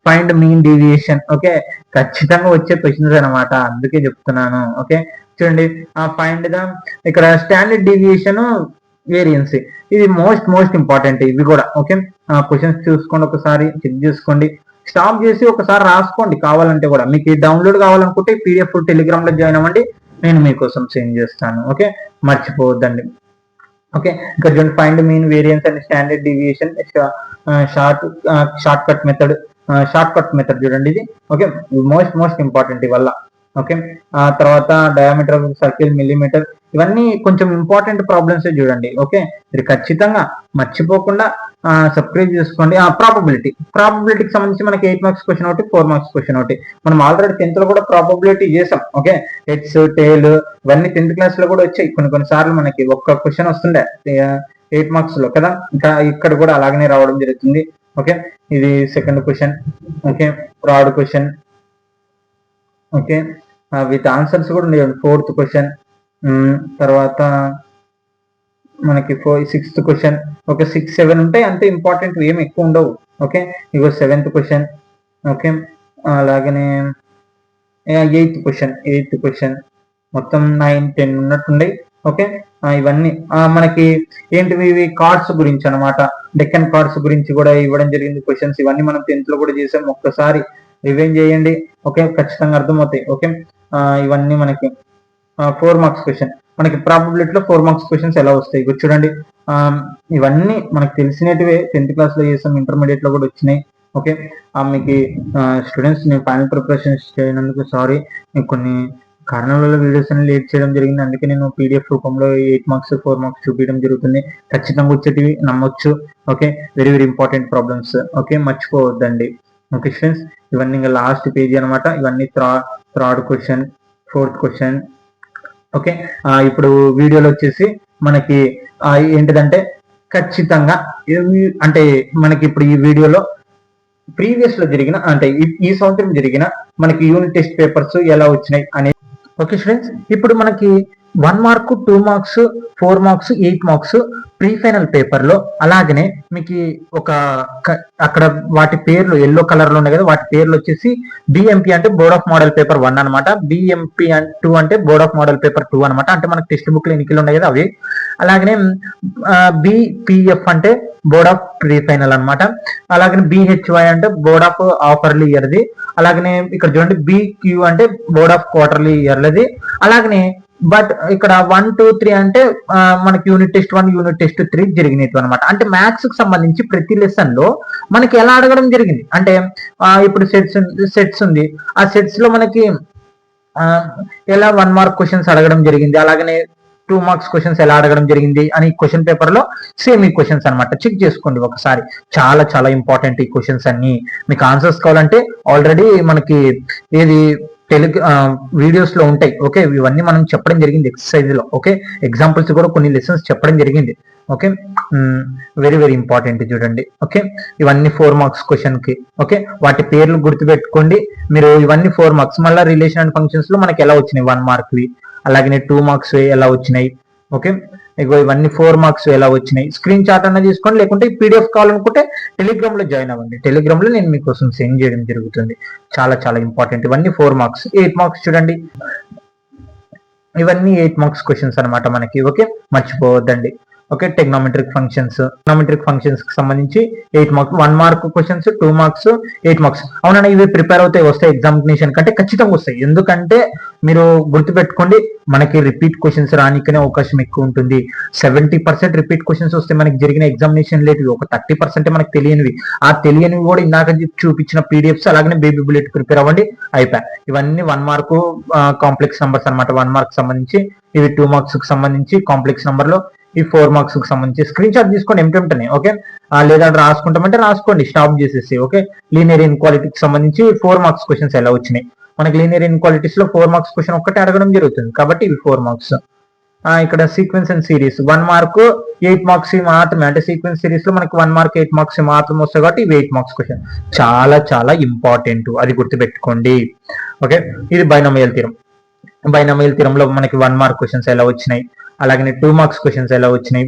ఫైండ్ మీన్ డీవియేషన్. ఓకే, ఖచ్చితంగా వచ్చే క్వశ్చన్స్ అనమాట, అందుకే చెప్తున్నాను. ఓకే, చూడండి, ఫైండ్ ద ఇక్కడ స్టాండర్డ్ డీవియేషన్ వేరియన్స్. ఇది మోస్ట్ ఇంపార్టెంట్ ఇవి కూడా. ఓకే, క్వశ్చన్స్ చూసుకోండి, ఒకసారి చెక్ చేసుకోండి, స్టాప్ చేసి ఒకసారి రాసుకోండి. కావాలంటే కూడా మీకు డౌన్లోడ్ కావాలనుకుంటే పీడిఎఫ్ టెలిగ్రామ్ లో జాయిన్ అవ్వండి, నేను మీకోసం సెండ్ చేస్తాను. ఓకే, మర్చిపోవద్దండి. ఓకే, ఇక్కడ చూడండి, find mean variance and standard deviation short cut method చూడండి ఇది. ఓకే, మోస్ట్ ఇంపార్టెంట్ ఇవల్ల. ఓకే, తర్వాత డయామీటర్ ఆఫ్ సర్కిల్ మిల్లీమీటర్, ఇవన్నీ కొంచెం ఇంపార్టెంట్ ప్రాబ్లమ్స్ చూడండి. ఓకే, మీరు ఖచ్చితంగా మర్చిపోకుండా సబ్స్క్రైబ్ చేసుకోండి. ప్రాబబిలిటీకి సంబంధించి మనకి 8 మార్క్స్ క్వశ్చన్ ఒకటి, 4 మార్క్స్ క్వశ్చన్ ఒకటి. మనం ఆల్రెడీ 10th లో కూడా ప్రాబబిలిటీ చేసాం. ఓకే, హెడ్స్ టేల్ ఇవన్నీ 10th క్లాస్ లో కూడా వచ్చాయి. కొన్ని సార్లు మనకి ఒక్క క్వశ్చన్ వస్తుండే 8 మార్క్స్ లో కదా, ఇంకా ఇక్కడ కూడా అలాగనే రావడం జరుగుతుంది. ఓకే, ఇది second question. Okay, third question. Okay, with answers కూడా ఉండేవి. 4th క్వశ్చన్, తర్వాత మనకి 6th క్వశ్చన్. ఓకే, 6, 7 ఉంటాయి, అంతే, ఇంపార్టెంట్ ఏమి ఎక్కువ ఉండవు. ఓకే, ఇగో 7th క్వశ్చన్. ఓకే, అలాగనే 8th క్వశ్చన్, మొత్తం 9, 10 ఉన్నట్టుండే. ఓకే, ఇవన్నీ మనకి ఏంటివి, ఇవి కార్డ్స్ గురించి అనమాట. డెక్కన్ కార్డ్స్ గురించి కూడా ఇవ్వడం జరిగింది క్వశ్చన్స్. ఇవన్నీ మనం 10th లో కూడా చేసాం, ఒక్కసారి రివైండ్ చేయండి. ఓకే, ఖచ్చితంగా అర్థమవుతాయి. ఓకే, ఇవన్నీ మనకి 4 మార్క్స్ క్వశ్చన్. మనకి ప్రాబబిలిటీలో 4 మార్క్స్ క్వశ్చన్స్ ఎలా వస్తాయి ఇప్పుడు చూడండి. ఇవన్నీ మనకు తెలిసినటివే, 10th క్లాస్ లో చేసాం, ఇంటర్మీడియట్ లో కూడా వచ్చినాయి. ఓకే, మీకు స్టూడెంట్స్ నేను ఫైనల్ ప్రిపరేషన్స్ చేయనందుకు సారీ. కొన్ని కారణాల వల్ల వీడియోస్ అని లేట్ చేయడం జరిగింది, అందుకే నేను పీడిఎఫ్ రూపంలో 8 మార్క్స్ 4 మార్క్స్ చూపించడం జరుగుతుంది. ఖచ్చితంగా వచ్చేటివి నమ్మొచ్చు. Okay, very important problems. Okay, మర్చిపోవద్దండి. ఓకే స్టూడెంట్స్, ఇవన్నీ ఇంకా లాస్ట్ పేజీ అనమాట. ఇవన్నీ third question, 4th question. Okay, ఇప్పుడు వీడియోలో వచ్చేసి మనకి ఏంటిదంటే ఖచ్చితంగా అంటే మనకి ఇప్పుడు ఈ వీడియోలో ప్రీవియస్ లో జరిగిన అంటే ఈ సంవత్సరం జరిగిన మనకి యూనిట్ టెస్ట్ పేపర్స్ ఎలా వచ్చినాయి అనేది. ఓకే స్టూడెంట్స్, ఇప్పుడు మనకి 1 mark 2 marks 4 marks 8 marks pre final paper లో, అలాగనే మీకు ఒక అక్కడ వాటి పేర్లు ఎల్లో కలర్ లో ఉన్నాయి కదా, వాటి పేర్లు వచ్చేసి బిఎంపి అంటే బోర్డ్ ఆఫ్ మోడల్ పేపర్ 1 అనమాట, బిఎంపి 2 అంటే బోర్డ్ ఆఫ్ మోడల్ పేపర్ 2 అనమాట. అంటే మనకి టెక్స్ట్ బుక్ లో ఎన్నికలు ఉన్నాయి కదా అవి. అలాగనే బిపిఎఫ్ అంటే బోర్డ్ ఆఫ్ ప్రీ ఫైనల్ అనమాట. అలాగనే బిహెచ్వై అంటే బోర్డ్ ఆఫ్ ఆఫర్లీ ఇయర్ది. అలాగనే ఇక్కడ చూడండి బిక్యూ అంటే బోర్డ్ ఆఫ్ క్వార్టర్లీ ఇయర్లది. అలాగనే బట్ ఇక్కడ 1, 2, 3 అంటే మనకి యూనిట్ టెస్ట్ 1 యూనిట్ టెస్ట్ 3 జరిగినట్టు అనమాట. అంటే మ్యాథ్స్ కి సంబంధించి ప్రతి లెసన్ లో మనకి ఎలా అడగడం జరిగింది అంటే ఇప్పుడు సెట్స్ ఉంది, ఆ సెట్స్ లో మనకి ఎలా 1 మార్క్ క్వశ్చన్స్ అడగడం జరిగింది, అలాగనే 2 మార్క్స్ క్వశ్చన్స్ ఎలా అడగడం జరిగింది అని క్వశ్చన్ పేపర్ లో సేమ్ ఈ క్వశ్చన్స్ అనమాట. చెక్ చేసుకోండి ఒకసారి, చాలా ఇంపార్టెంట్ ఈ క్వశ్చన్స్ అన్ని. మీకు ఆన్సర్స్ కావాలంటే ఆల్రెడీ మనకి ఏది వీడియోస్ లో ఉంటాయి. ఓకే, ఇవన్నీ మనం చెప్పడం జరిగింది ఎక్సర్సైజ్ లో. ఓకే, ఎగ్జాంపుల్స్ కూడా కొన్ని లెసన్స్ చెప్పడం జరిగింది. ఓకే, వెరీ ఇంపార్టెంట్ చూడండి. ఓకే, ఇవన్నీ 4 మార్క్స్ క్వశ్చన్ కి. ఓకే, వాటి పేర్లు గుర్తుపెట్టుకోండి మీరు. ఇవన్నీ 4 మార్క్స్. మళ్ళీ రిలేషన్ అండ్ ఫంక్షన్స్ లో మనకి ఎలా వచ్చినాయి 1 మార్క్వి, అలాగే 2 మార్క్స్ ఎలా వచ్చినాయి. ఓకే, ఇగో ఇవన్నీ 4 మార్క్స్ ఎలా వచ్చినాయి స్క్రీన్ షాట్ అన్న తీసుకోండి, లేకుంటే పీడిఎఫ్ కావాలనుకుంటే టెలిగ్రామ్ లో జాయిన్ అవ్వండి. టెలిగ్రామ్ లో నేను మీకోసం సెండ్ చేయడం జరుగుతుంది. చాలా చాలా ఇంపార్టెంట్. ఇవన్నీ 4 మార్క్స్. 8 మార్క్స్ చూడండి, ఇవన్నీ 8 మార్క్స్ క్వశ్చన్స్ అనమాట మనకి. ఓకే, మర్చిపోవద్దండి. ఓకే, టెగ్నోమెట్రిక్ ఫంక్షన్స్ కి సంబంధించి 8 marks, 1 mark questions, 2 marks, 8 marks. అవునన్నా ఇవి ప్రిపేర్ అవుతాయి, వస్తాయి ఎగ్జామినేషన్ కంటే ఖచ్చితంగా వస్తాయి. ఎందుకంటే మీరు గుర్తుపెట్టుకోండి, మనకి రిపీట్ క్వశ్చన్స్ రానికనే అవకాశం ఎక్కువ ఉంటుంది. 70% రిపీట్ క్వశ్చన్స్ వస్తే మనకి జరిగిన ఎగ్జామినేషన్ లేటివి, ఒక 30% మనకి తెలియనివి. ఆ తెలియనివి కూడా ఇందాక చూపించిన పీడిఎఫ్స్, అలాగే బేబీ బుల్లెట్ ప్రిపేర్ అవ్వండి, అయిపోయాయి. ఇవన్నీ 1 మార్క్ కాంప్లెక్స్ నంబర్స్ అనమాట. 1 మార్క్ సంబంధించి ఇవి, 2 మార్క్స్ కి సంబంధించి కాంప్లెక్స్ నంబర్ లో ఈ 4 మార్క్స్ కి సంబంధించి స్క్రీన్ షాట్ తీసుకోండి ఎంటనే. ఓకే, లేదా రాసుకుంటామంటే రాసుకోండి, స్టాప్ చేసేసి. ఓకే, లీనియర్ ఇన్క్వాలిటీకి సంబంధించి 4 మార్క్స్ క్వశ్చన్స్ ఎలా వచ్చినాయి మనకి. లీనియర్ ఇన్క్వాలిటీస్ లో 4 మార్క్స్ క్వశ్చన్ ఒక్కటే అడగడం జరుగుతుంది, కాబట్టి ఇవి 4 మార్క్స్. ఇక్కడ sequence and series 1 mark 8 marks మాత్రమే, అంటే సీక్వెన్స్ సిరీస్ లో మనకి 1 మార్క్ 8 మార్క్స్ మాత్రమే వస్తాయి, కాబట్టి ఇవి 8 మార్క్స్ క్వశ్చన్. చాలా చాలా ఇంపార్టెంట్, అది గుర్తుపెట్టుకోండి. ఓకే, ఇది బైనామియల్ థిరంలో మనకి 1 మార్క్ క్వశ్చన్స్ ఎలా వచ్చినాయి, అలాగే 2 మార్క్స్ క్వశ్చన్స్ ఎలా వచ్చినాయి.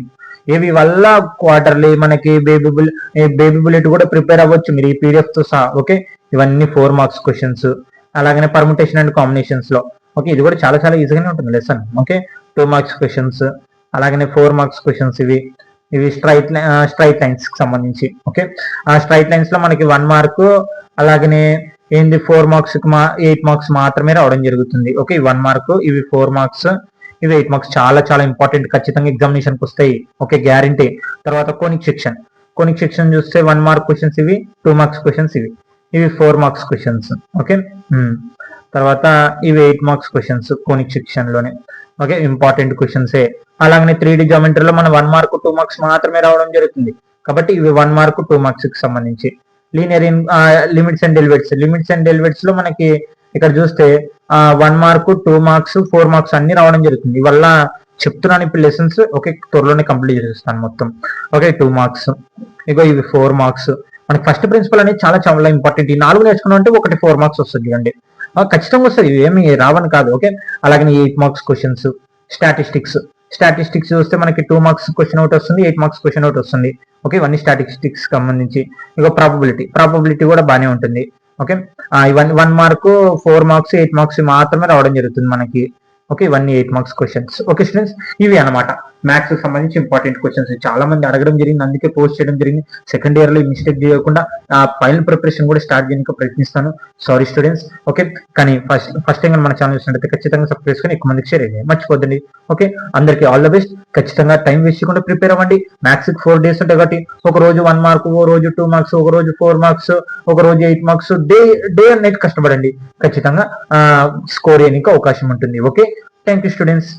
ఇవి వల్ల క్వార్టర్లీ మనకి బేబీ బుల్లెట్ కూడా ప్రిపేర్ అవ్వచ్చు మీరు ఈ పీడిఎఫ్ తో సహా. ఓకే, ఇవన్నీ 4 మార్క్స్ క్వశ్చన్స్. అలాగే పర్ముటేషన్ అండ్ కాంబినేషన్స్ లో, ఓకే, ఇది కూడా చాలా చాలా ఈజీగానే ఉంటుంది లెసన్. ఓకే, 2 మార్క్స్ క్వశ్చన్స్, అలాగే 4 మార్క్స్ క్వశ్చన్స్. ఇవి స్ట్రైట్ లైన్స్ కి సంబంధించి. ఓకే, ఆ స్ట్రైట్ లైన్స్ లో మనకి 1 మార్క్, అలాగనే ఏంది 4 మార్క్స్ 8 మార్క్స్ మాత్రమే రావడం జరుగుతుంది. ఓకే, 1 మార్క్, ఇవి 4 మార్క్స్, ఇవి 8 మార్క్స్. చాలా చాలా ఇంపార్టెంట్, ఖచ్చితంగా ఎగ్జామినేషన్ కి వస్తాయి. Okay, guarantee. తర్వాత కోనిక్ సెక్షన్ చూస్తే 1 మార్క్ క్వశ్చన్స్ ఇవి, 2 మార్క్స్ క్వశ్చన్స్ ఇవి 4 మార్క్స్ క్వశ్చన్స్. ఓకే, తర్వాత ఇవి 8 మార్క్స్ క్వశ్చన్స్ కోనిక్ సెక్షన్ లోనే. ఓకే, ఇంపార్టెంట్ క్వశ్చన్సే. అలాగనే 3D జామెట్రీలో మన 1 మార్క్ 2 మార్క్స్ మాత్రమే రావడం జరుగుతుంది, కాబట్టి ఇవి 1 మార్క్ 2 మార్క్స్ కి సంబంధించి. లీనియర్ లిమిట్స్ అండ్ డెరివేటివ్స్ లో మనకి ఇక్కడ చూస్తే 1 మార్క్ 2 మార్క్స్ 4 మార్క్స్ అన్ని రావడం జరుగుతుంది. ఇవల్ల చెప్తున్నాను ఇప్పుడు లెసన్స్. ఓకే, త్వరలోనే కంప్లీట్ చేస్తాను మొత్తం. ఓకే, 2 మార్క్స్, ఇగో ఇవి 4 మార్క్స్. మనకి ఫస్ట్ ప్రిన్సిపల్ అనేది చాలా చాలా ఇంపార్టెంట్. ఈ 4 నేర్చుకున్నాం అంటే ఒకటి 4 మార్క్స్ వస్తుంది చూడండి, ఖచ్చితంగా వస్తుంది, ఏమి రావని కాదు. ఓకే, అలాగే 8 మార్క్స్ క్వశ్చన్స్. స్టాటిస్టిక్స్ చూస్తే మనకి 2 మార్క్స్ క్వశ్చన్ ఒకటి వస్తుంది, 8 మార్క్స్ క్వశ్చన్ ఒకటి వస్తుంది. ఓకే, ఇవన్నీ స్టాటిస్టిక్స్ సంబంధించి. ఇక ప్రాబబిలిటీ కూడా బాగానే ఉంటుంది. ఓకే, ఇవన్నీ 1 మార్క్ 4 మార్క్స్ 8 మార్క్స్ మాత్రమే రావడం జరుగుతుంది మనకి. ఓకే, ఇవన్నీ 8 మార్క్స్ క్వశ్చన్స్. ఓకే స్టూడెంట్స్, ఇవి అనమాట మ్యాథ్స్ కి సంబంధించి ఇంపార్టెంట్ క్వశ్చన్స్. చాలా మంది అడగడం జరిగింది, అందుకే పోస్ట్ చేయడం జరిగింది. సెకండ్ ఇయర్ లో మిస్టేక్ చేయకుండా ఫైనల్ ప్రిపరేషన్ కూడా స్టార్ట్ చేయడానికి ప్రయత్నిస్తాను. Sorry students. ఓకే, కానీ ఫస్ట్ టైం మన ఛానల్ చూసినట్లయితే ఖచ్చితంగా సబ్స్క్రైబ్ చేసుకొని ఎక్కువ మందికి షేర్ చేయండి, మర్చిపోద్దండి. ఓకే, అందరికీ ఆల్ ద బెస్ట్. ఖచ్చితంగా టైం వేస్ట్ చేయకుండా ప్రిపేర్ అవ్వండి. మ్యాథ్స్ కి 4 days ఉంటాయి, కాబట్టి ఒక రోజు 1 మార్క్, ఒక రోజు 2 మార్క్స్, ఒక రోజు 4 మార్క్స్, ఒక రోజు 8 మార్క్స్. డే అండ్ నైట్ కష్టపడండి, ఖచ్చితంగా స్కోర్ చేయడానికి అవకాశం ఉంటుంది. Okay, thank you students.